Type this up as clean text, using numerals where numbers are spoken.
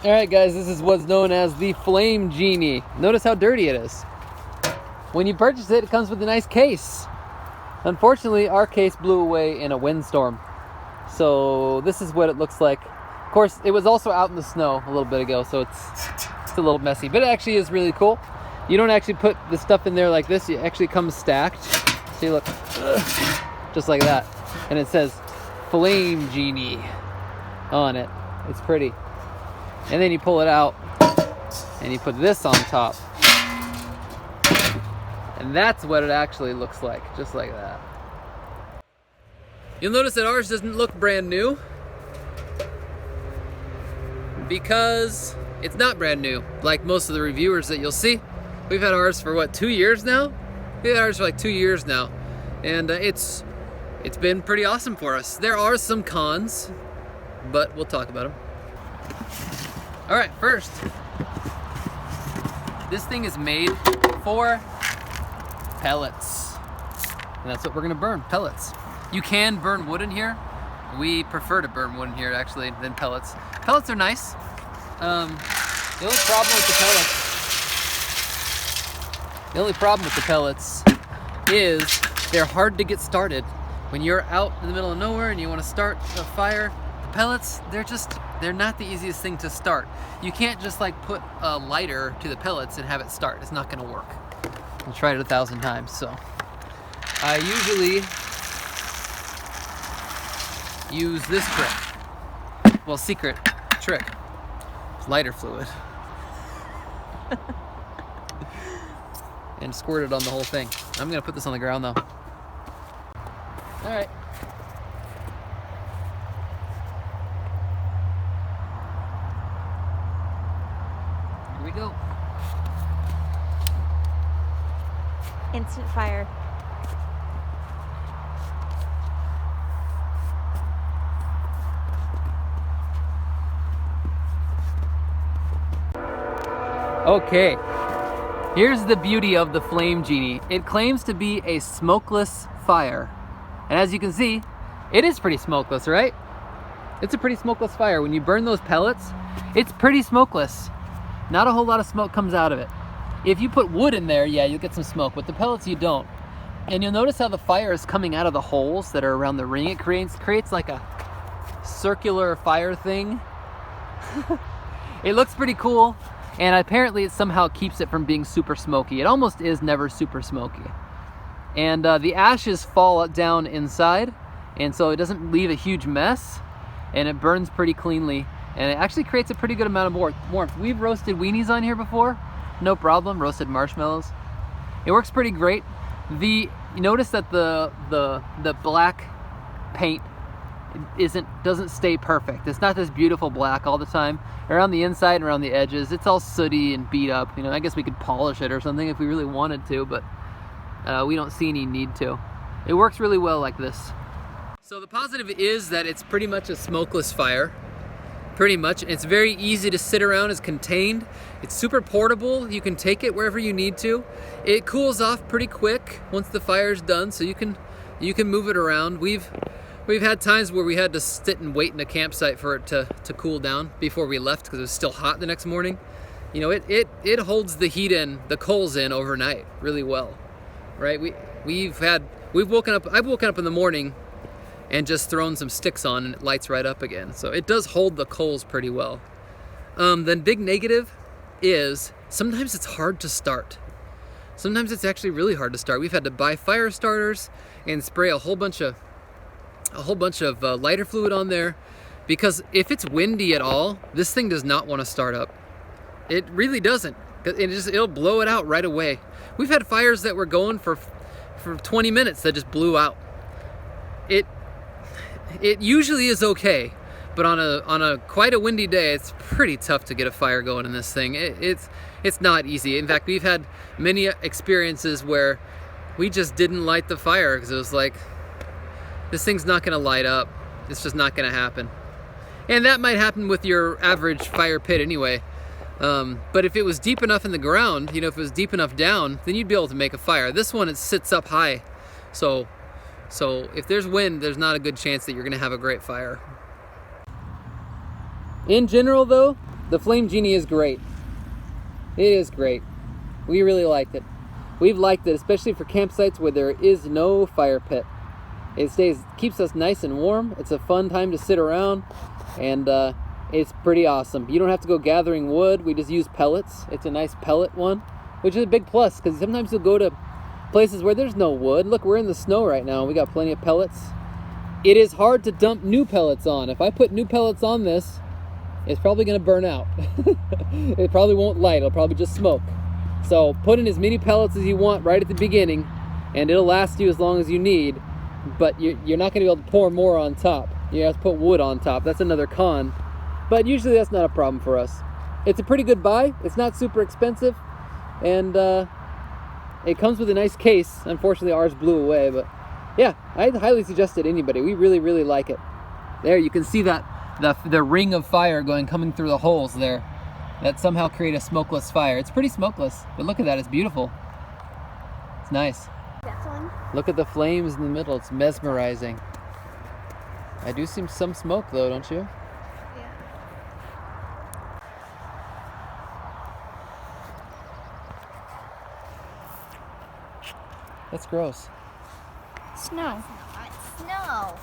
Alright guys, this is what's known as the Flame Genie. Notice how dirty it is. When you purchase it, it comes with a nice case. Unfortunately, our case blew away in a windstorm. So this is what it looks like. Of course, it was also out in the snow a little bit ago, so it's a little messy. But it actually is really cool. You don't actually put the stuff in there like this. It actually comes stacked. See, look. Just like that. And it says Flame Genie on it. It's pretty. And then you pull it out and you put this on top. And that's what it actually looks like, just like that. You'll notice that ours doesn't look brand new because it's not brand new, like most of the reviewers that you'll see. We've had ours for what, 2 years now? We've had ours for like 2 years now. And it's been pretty awesome for us. There are some cons, but we'll talk about them. All right, first, this thing is made for pellets. And that's what we're gonna burn, pellets. You can burn wood in here. We prefer to burn wood in here actually than pellets. Pellets are nice. The only problem with the pellets is they're hard to get started. When you're out in the middle of nowhere and you wanna start a fire, the pellets, they're not the easiest thing to start. You can't just like put a lighter to the pellets and have it start. It's not gonna work. I've tried it 1,000 times, so. I usually use this trick. Well, secret trick. It's lighter fluid. And squirt it on the whole thing. I'm gonna put this on the ground though. All right. Here we go. Instant fire. Okay, here's the beauty of the Flame Genie. It claims to be a smokeless fire. And as you can see, it is pretty smokeless, right? It's a pretty smokeless fire. When you burn those pellets, it's pretty smokeless. Not a whole lot of smoke comes out of it. If you put wood in there, yeah, you'll get some smoke. With the pellets, you don't. And you'll notice how the fire is coming out of the holes that are around the ring. It creates like a circular fire thing. It looks pretty cool. And apparently it somehow keeps it from being super smoky. It almost is never super smoky. And the ashes fall down inside, and so it doesn't leave a huge mess, and it burns pretty cleanly, and it actually creates a pretty good amount of warmth. We've roasted weenies on here before, no problem, roasted marshmallows. It works pretty great. You notice that the black paint doesn't stay perfect. It's not this beautiful black all the time. Around the inside and around the edges, it's all sooty and beat up. You know, I guess we could polish it or something if we really wanted to, but we don't see any need to. It works really well like this. So the positive is that it's pretty much a smokeless fire. Pretty much. It's very easy to sit around, it's contained. It's super portable. You can take it wherever you need to. It cools off pretty quick once the fire's done, so you can move it around. We've had times where we had to sit and wait in a campsite for it to cool down before we left because it was still hot the next morning. You know, it holds the heat in, the coals in overnight really well, right? I've woken up in the morning and just thrown some sticks on and it lights right up again. So it does hold the coals pretty well. The big negative is sometimes it's hard to start. Sometimes it's actually really hard to start. We've had to buy fire starters and spray a whole bunch of lighter fluid on there because if it's windy at all, this thing does not want to start up. It really doesn't. It'll blow it out right away. We've had fires that were going for 20 minutes that just blew out. It usually is okay, but on a quite a windy day, it's pretty tough to get a fire going in this thing. It's not easy. In fact, we've had many experiences where we just didn't light the fire because it was like, this thing's not gonna light up. It's just not gonna happen. And that might happen with your average fire pit anyway. But if it was deep enough in the ground, you know, if it was deep enough down, then you'd be able to make a fire. This one, it sits up high. So if there's wind, there's not a good chance that you're gonna have a great fire. In general though, The Flame Genie is great. It is great. We really liked it. We've liked it, especially for campsites where there is no fire pit. It keeps us nice and warm. It's a fun time to sit around, and it's pretty awesome. You don't have to go gathering wood. We just use pellets. It's a nice pellet one, which is a big plus, because sometimes you'll go to places where there's no wood. Look, we're in the snow right now. We got plenty of pellets. It is hard to dump new pellets on. If I put new pellets on this, it's probably going to burn out. It probably won't light. It'll probably just smoke. So put in as many pellets as you want right at the beginning, and it'll last you as long as you need. But you're not going to be able to pour more on top. You have to put wood on top. That's another con. But usually that's not a problem for us. It's a pretty good buy. It's not super expensive. And it comes with a nice case. Unfortunately, ours blew away. But yeah, I'd highly suggest it to anybody. We really, really like it. There, you can see that the ring of fire coming through the holes there that somehow create a smokeless fire. It's pretty smokeless, but look at that. It's beautiful. It's nice. Look at the flames in the middle. It's mesmerizing. I do see some smoke though, don't you? Yeah. That's gross. Snow. Snow.